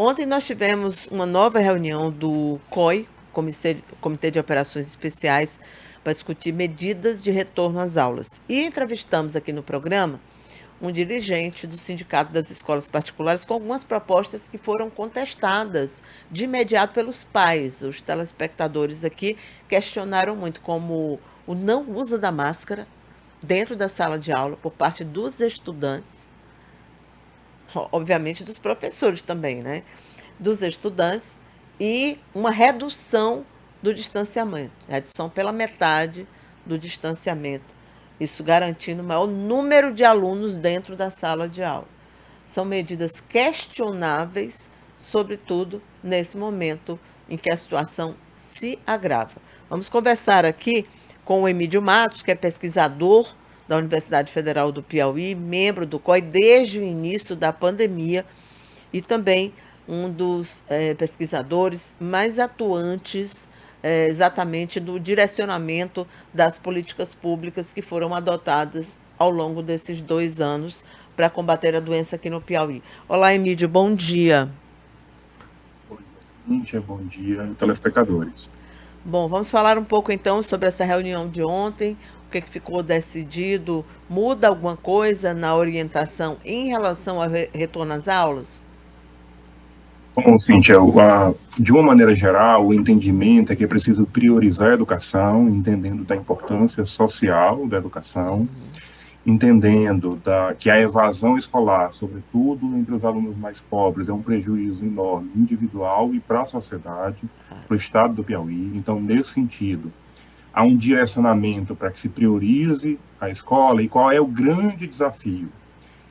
Ontem nós tivemos uma nova reunião do COI, Comitê de Operações Especiais, para discutir medidas de retorno às aulas. E entrevistamos aqui no programa um dirigente do Sindicato das Escolas Particulares com algumas propostas que foram contestadas de imediato pelos pais. Os telespectadores aqui questionaram muito, como o não uso da máscara dentro da sala de aula por parte dos estudantes, obviamente dos professores também, né? Dos estudantes, e uma redução do distanciamento, redução pela metade do distanciamento, isso garantindo o maior número de alunos dentro da sala de aula. São medidas questionáveis, sobretudo nesse momento em que a situação se agrava. Vamos conversar aqui com o Emídio Matos, que é pesquisador da Universidade Federal do Piauí, membro do COI desde o início da pandemia e também um dos pesquisadores mais atuantes exatamente no direcionamento das políticas públicas que foram adotadas ao longo desses 2 anos para combater a doença aqui no Piauí. Olá, Emílio, bom dia. Bom dia, Cíntia, bom dia, telespectadores. Bom, vamos falar um pouco então sobre essa reunião de ontem, o que ficou decidido, muda alguma coisa na orientação em relação ao retorno às aulas? Bom, Cíntia, de uma maneira geral, o entendimento é que é preciso priorizar a educação, entendendo da importância social da educação, entendendo que a evasão escolar, sobretudo entre os alunos mais pobres, é um prejuízo enorme, individual e para a sociedade, para o estado do Piauí. Então, nesse sentido, há um direcionamento para que se priorize a escola. E qual é o grande desafio?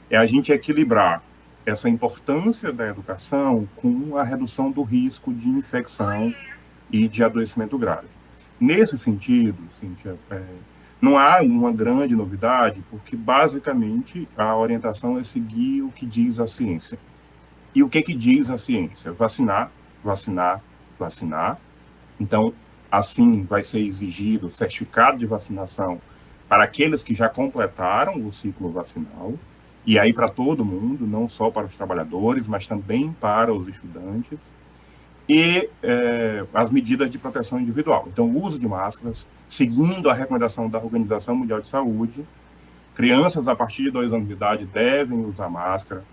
É a gente equilibrar essa importância da educação com a redução do risco de infecção e de adoecimento grave. Nesse sentido, Cíntia, não há uma grande novidade, porque basicamente a orientação é seguir o que diz a ciência. E o que diz a ciência? Vacinar, vacinar, vacinar. Então, assim vai ser exigido o certificado de vacinação para aqueles que já completaram o ciclo vacinal, e aí para todo mundo, não só para os trabalhadores, mas também para os estudantes, e as medidas de proteção individual. Então, o uso de máscaras, seguindo a recomendação da Organização Mundial de Saúde, crianças a partir de 2 anos de idade devem usar máscara,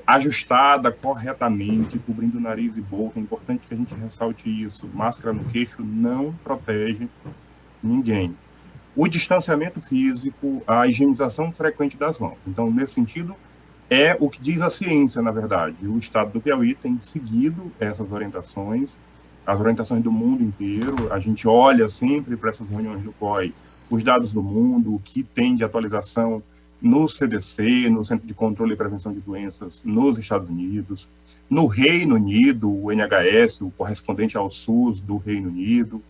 ajustada corretamente, cobrindo nariz e boca. É importante que a gente ressalte isso. Máscara no queixo não protege ninguém. O distanciamento físico, a higienização frequente das mãos. Então, nesse sentido, é o que diz a ciência, na verdade. O estado do Piauí tem seguido essas orientações, as orientações do mundo inteiro. A gente olha sempre para essas reuniões do COI, os dados do mundo, o que tem de atualização no CDC, no Centro de Controle e Prevenção de Doenças, nos Estados Unidos, no Reino Unido, o NHS, o correspondente ao SUS do Reino Unido,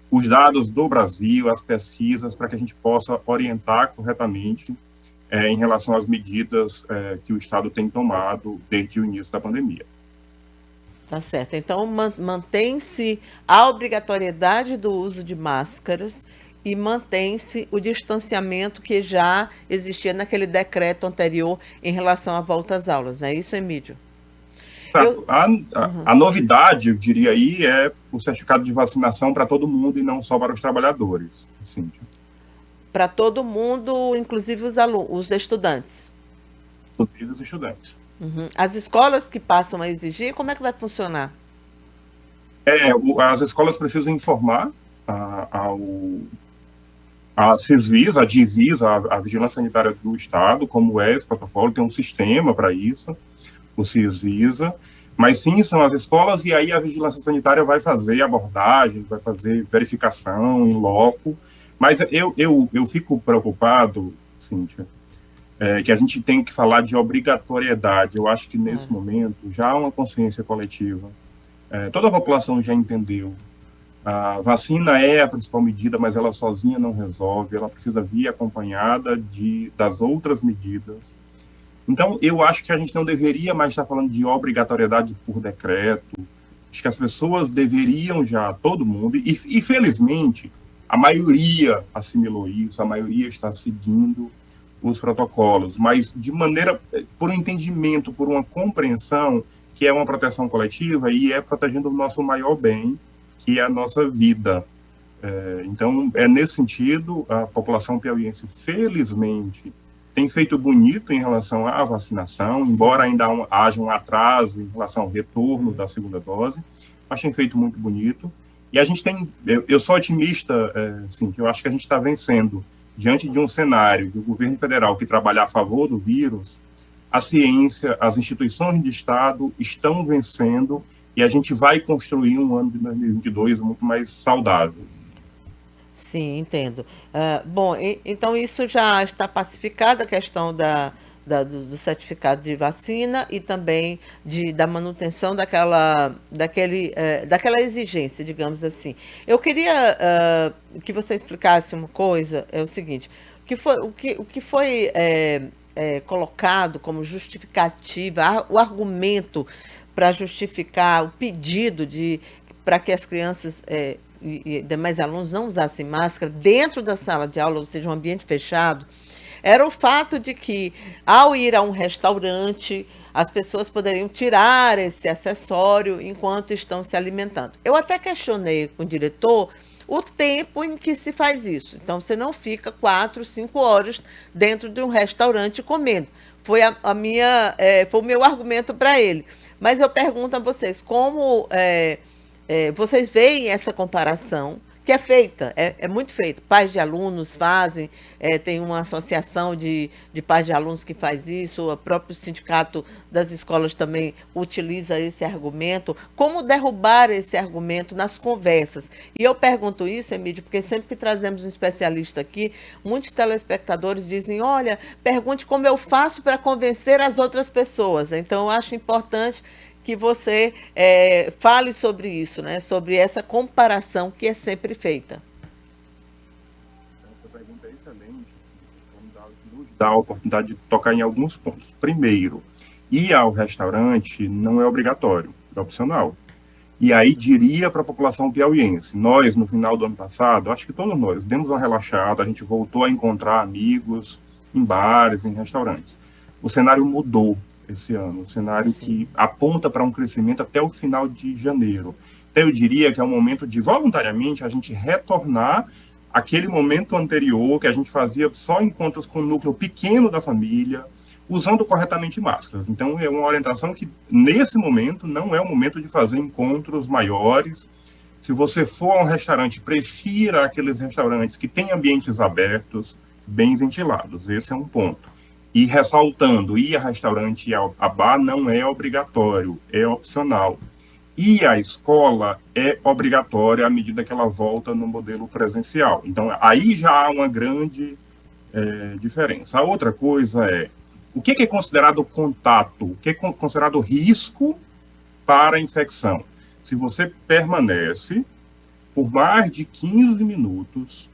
os dados do Brasil, as pesquisas, para que a gente possa orientar corretamente em relação às medidas que o Estado tem tomado desde o início da pandemia. Tá certo. Então, mantém-se a obrigatoriedade do uso de máscaras e mantém-se o distanciamento que já existia naquele decreto anterior em relação à volta às aulas, não é isso, Emílio? Eu, A novidade, eu diria aí, é o certificado de vacinação para todo mundo e não só para os trabalhadores, Cíntia. para todo mundo, inclusive os alunos, os estudantes. Inclusive os estudantes. As escolas que passam a exigir, como é que vai funcionar? As escolas precisam informar a CISVIS, a Divisa, a Vigilância Sanitária do Estado, como é esse protocolo, tem um sistema para isso, o CISVISA, mas sim, são as escolas, e aí a Vigilância Sanitária vai fazer abordagem, vai fazer verificação em loco, mas eu fico preocupado, Cíntia, que a gente tem que falar de obrigatoriedade. Eu acho que nesse momento já há uma consciência coletiva. Toda a população já entendeu. A vacina é a principal medida, mas ela sozinha não resolve, ela precisa vir acompanhada das outras medidas. Então, eu acho que a gente não deveria mais estar falando de obrigatoriedade por decreto. Acho que as pessoas deveriam já, todo mundo, e felizmente, a maioria assimilou isso, a maioria está seguindo os protocolos, mas de maneira, por um entendimento, por uma compreensão que é uma proteção coletiva e é protegendo o nosso maior bem, que é a nossa vida. Então, é nesse sentido, a população piauiense, felizmente, tem feito bonito em relação à vacinação, embora Sim. ainda haja um atraso em relação ao retorno da segunda dose, mas tem feito muito bonito. E a gente tem, eu sou otimista, assim, que eu acho que a gente está vencendo. Diante de um cenário de um governo federal que trabalha a favor do vírus, a ciência, as instituições de Estado estão vencendo e a gente vai construir um ano de 2022 muito mais saudável. Sim, entendo. Bom, então isso já está pacificada a questão do certificado de vacina e também da manutenção daquela exigência, digamos assim. Eu queria que você explicasse uma coisa, é o seguinte, o que foi colocado como justificativa, o argumento para justificar o pedido de para que as crianças e demais alunos não usassem máscara dentro da sala de aula, ou seja, um ambiente fechado, era o fato de que, ao ir a um restaurante, as pessoas poderiam tirar esse acessório enquanto estão se alimentando. Eu até questionei com o diretor o tempo em que se faz isso. Então, você não fica 4, 5 horas dentro de um restaurante comendo. Foi o meu argumento para ele. Mas eu pergunto a vocês, como vocês veem essa comparação que é feita, é muito feita. Pais de alunos fazem, tem uma associação de pais de alunos que faz isso, o próprio sindicato das escolas também utiliza esse argumento. Como derrubar esse argumento nas conversas? E eu pergunto isso, Emílio, porque sempre que trazemos um especialista aqui, muitos telespectadores dizem, olha, pergunte como eu faço para convencer as outras pessoas. Então, eu acho importante que você fale sobre isso, né? Sobre essa comparação que é sempre feita. Essa pergunta é excelente, nos dá a oportunidade de tocar em alguns pontos. Primeiro, ir ao restaurante não é obrigatório, é opcional. E aí diria para a população piauiense, nós, no final do ano passado, acho que todos nós, demos uma relaxada, a gente voltou a encontrar amigos em bares, em restaurantes. O cenário mudou esse ano, um cenário Sim. que aponta para um crescimento até o final de janeiro. Então, eu diria que é um momento de, voluntariamente, a gente retornar aquele momento anterior que a gente fazia só encontros com o núcleo pequeno da família, usando corretamente máscaras. Então, é uma orientação que, nesse momento, não é o momento de fazer encontros maiores. Se você for a um restaurante, prefira aqueles restaurantes que têm ambientes abertos, bem ventilados. Esse é um ponto. E ressaltando, ir a restaurante e a bar não é obrigatório, é opcional. E a escola é obrigatória à medida que ela volta no modelo presencial. Então, aí já há uma grande diferença. A outra coisa é, o que é considerado contato? O que é considerado risco para a infecção? Se você permanece por mais de 15 minutos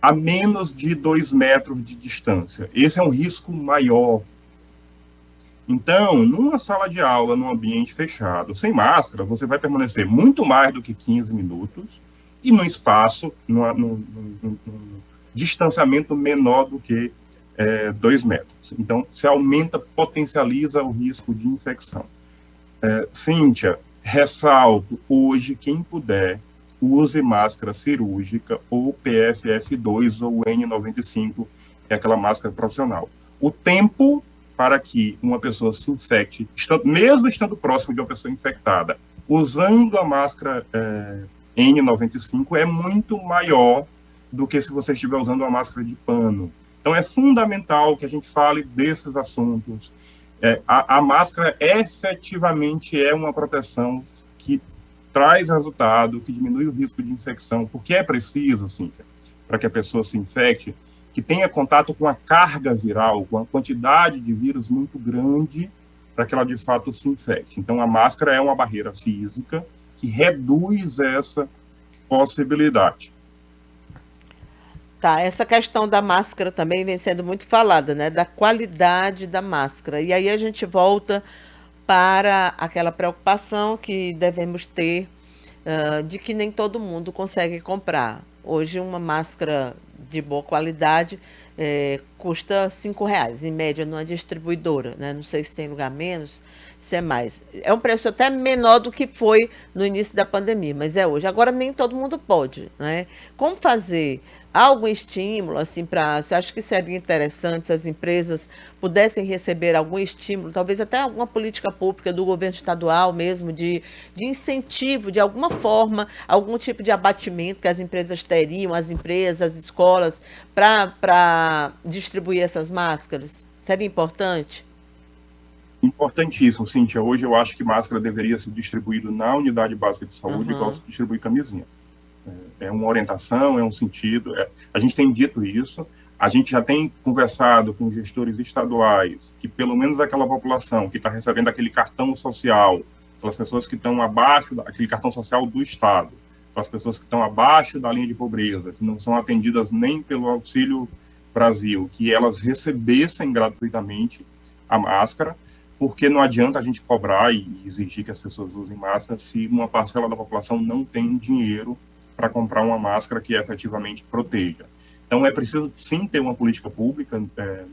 a menos de 2 metros de distância, esse é um risco maior. Então, numa sala de aula, num ambiente fechado, sem máscara, você vai permanecer muito mais do que 15 minutos e num espaço, num distanciamento menor do que 2 metros. Então, se aumenta, potencializa o risco de infecção. Cíntia, ressalto, hoje, quem puder, use máscara cirúrgica ou PFF2 ou N95, que é aquela máscara profissional. O tempo para que uma pessoa se infecte, mesmo estando próximo de uma pessoa infectada, usando a máscara N95, é muito maior do que se você estiver usando uma máscara de pano. Então, é fundamental que a gente fale desses assuntos. A máscara efetivamente é uma proteção que traz resultado, que diminui o risco de infecção, porque é preciso, Cíntia, para que a pessoa se infecte, que tenha contato com a carga viral, com a quantidade de vírus muito grande, para que ela de fato se infecte. Então, a máscara é uma barreira física que reduz essa possibilidade. Tá, essa questão da máscara também vem sendo muito falada, né? Da qualidade da máscara. E aí a gente volta para aquela preocupação que devemos ter de que nem todo mundo consegue comprar. Hoje, uma máscara de boa qualidade custa R$ 5, em média, numa distribuidora, né? Não sei se tem lugar menos, se é mais. É um preço até menor do que foi no início da pandemia, mas é hoje. Agora nem todo mundo pode, né? Como fazer? Há algum estímulo, assim, para. Você acha que seria interessante se as empresas pudessem receber algum estímulo, talvez até alguma política pública do governo estadual mesmo, de incentivo, de alguma forma, algum tipo de abatimento que as empresas teriam, as empresas, as escolas, para distribuir essas máscaras? Seria importante? Importantíssimo, Cíntia. Hoje eu acho que máscara deveria ser distribuído na unidade básica de saúde, igual Aham. se distribui camisinha. É uma orientação, é um sentido. A gente tem dito isso, a gente já tem conversado com gestores estaduais, que pelo menos aquela população que está recebendo aquele cartão social, aquelas pessoas que estão abaixo daquele cartão social do Estado, aquelas pessoas que estão abaixo da linha de pobreza, que não são atendidas nem pelo Auxílio Brasil, que elas recebessem gratuitamente a máscara, porque não adianta a gente cobrar e exigir que as pessoas usem máscara se uma parcela da população não tem dinheiro para comprar uma máscara que efetivamente proteja. Então, é preciso, sim, ter uma política pública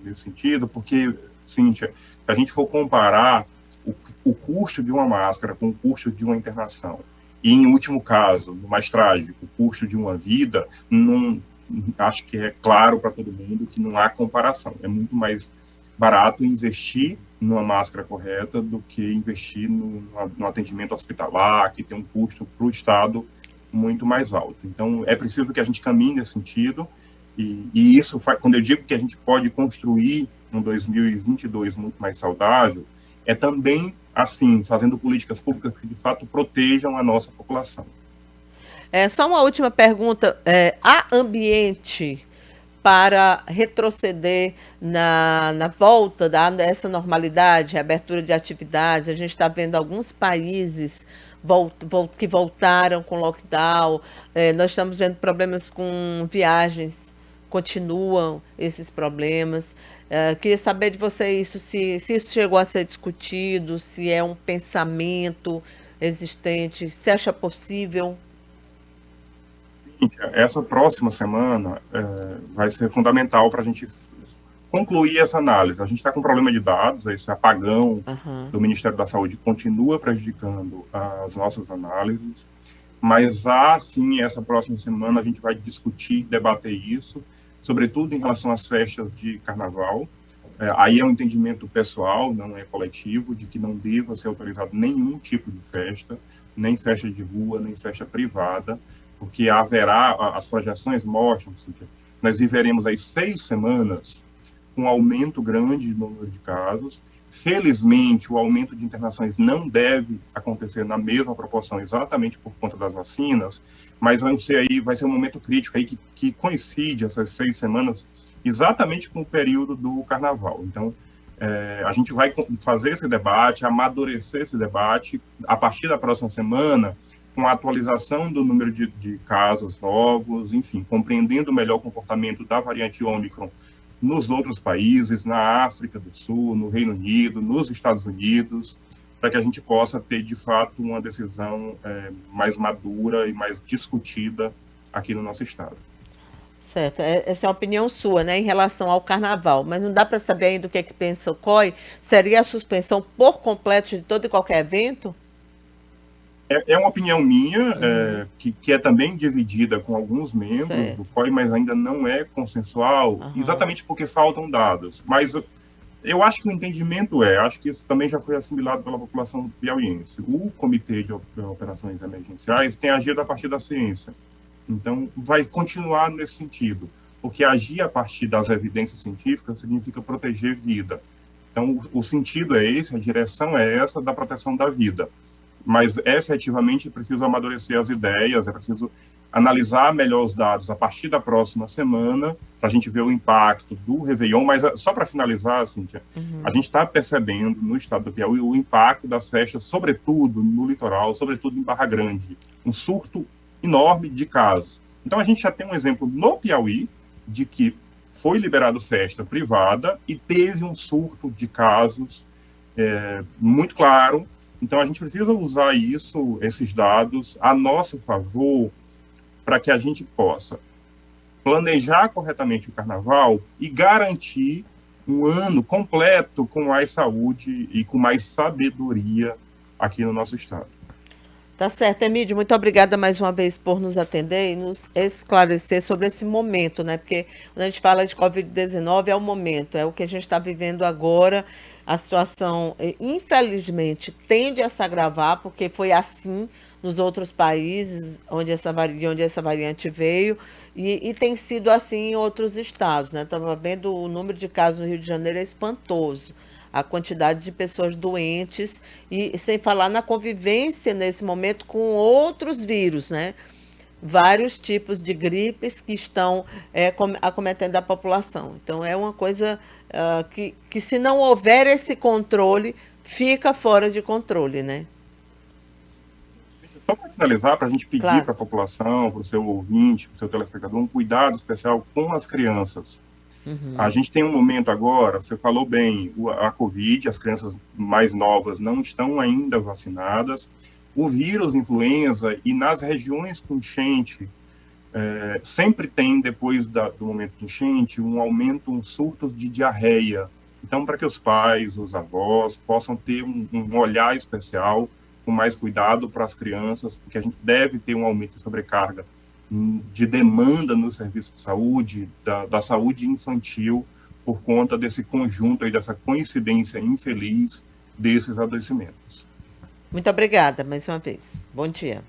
nesse sentido, porque, Cíntia, se a gente for comparar o custo de uma máscara com o custo de uma internação, e, em último caso, no mais trágico, o custo de uma vida, não, acho que é claro para todo mundo que não há comparação. É muito mais barato investir numa máscara correta do que investir no atendimento hospitalar, que tem um custo para o Estado muito mais alto. Então, é preciso que a gente caminhe nesse sentido, e isso, quando eu digo que a gente pode construir um 2022 muito mais saudável, é também, assim, fazendo políticas públicas que, de fato, protejam a nossa população. Só uma última pergunta. Há ambiente para retroceder na volta dessa normalidade, reabertura de atividades? A gente está vendo alguns países que voltaram com lockdown, nós estamos vendo problemas com viagens, continuam esses problemas. Queria saber de você isso, se isso chegou a ser discutido, se é um pensamento existente, se acha possível. Essa próxima semana vai ser fundamental para a gente concluir essa análise. A gente está com problema de dados, esse apagão Aham. do Ministério da Saúde continua prejudicando as nossas análises, mas sim, essa próxima semana a gente vai discutir, debater isso, sobretudo em relação às festas de carnaval. Aí é um entendimento pessoal, não é coletivo, de que não deva ser autorizado nenhum tipo de festa, nem festa de rua, nem festa privada, porque haverá, as projeções mostram, assim, que nós viveremos aí 6 semanas com um aumento grande no número de casos. Felizmente, o aumento de internações não deve acontecer na mesma proporção, exatamente por conta das vacinas, mas vai ser um momento crítico aí que coincide essas 6 semanas exatamente com o período do carnaval. Então, a gente vai fazer esse debate, amadurecer esse debate a partir da próxima semana, com a atualização do número de casos novos, enfim, compreendendo melhor o comportamento da variante Ômicron nos outros países, na África do Sul, no Reino Unido, nos Estados Unidos, para que a gente possa ter, de fato, uma decisão mais madura e mais discutida aqui no nosso estado. Certo, essa é a opinião sua, né, em relação ao carnaval, mas não dá para saber ainda o que é que pensa o COI? Seria a suspensão por completo de todo e qualquer evento? É uma opinião minha, que é também dividida com alguns membros do Certo. COI, mas ainda não é consensual, Aham. exatamente porque faltam dados. Mas eu acho que o entendimento acho que isso também já foi assimilado pela população piauiense. O Comitê de Operações Emergenciais tem agido a partir da ciência. Então, vai continuar nesse sentido, porque agir a partir das evidências científicas significa proteger vida. Então, o sentido é esse, a direção é essa da proteção da vida. Mas, efetivamente, é preciso amadurecer as ideias, é preciso analisar melhor os dados a partir da próxima semana, para a gente ver o impacto do Réveillon. Mas, só para finalizar, Cíntia, a gente está percebendo no estado do Piauí o impacto das festas, sobretudo no litoral, sobretudo em Barra Grande, um surto enorme de casos. Então, a gente já tem um exemplo no Piauí de que foi liberado festa privada e teve um surto de casos muito claro. Então, a gente precisa usar esses dados, a nosso favor, para que a gente possa planejar corretamente o carnaval e garantir um ano completo com mais saúde e com mais sabedoria aqui no nosso estado. Tá certo, Emílio, muito obrigada mais uma vez por nos atender e nos esclarecer sobre esse momento, né? Porque quando a gente fala de Covid-19 é o momento, é o que a gente está vivendo agora. A situação, infelizmente, tende a se agravar, porque foi assim nos outros países de onde essa variante veio, e tem sido assim em outros estados, né? Estava vendo o número de casos no Rio de Janeiro é espantoso, a quantidade de pessoas doentes, e sem falar na convivência nesse momento com outros vírus, né? Vários tipos de gripes que estão acometendo a população. Então, é uma coisa que, se não houver esse controle, fica fora de controle, né? Só para finalizar, para a gente pedir Claro. para a população, para o seu ouvinte, para o seu telespectador, um cuidado especial com as crianças. A gente tem um momento agora, você falou bem, a Covid, as crianças mais novas não estão ainda vacinadas, o vírus influenza, e nas regiões com enchente, sempre tem, depois do momento de enchente, um aumento, um surto de diarreia. Então, para que os pais, os avós, possam ter um olhar especial, com mais cuidado para as crianças, porque a gente deve ter um aumento de sobrecarga de demanda no serviço de saúde, da saúde infantil, por conta desse conjunto aí, dessa coincidência infeliz desses adoecimentos. Muito obrigada mais uma vez. Bom dia.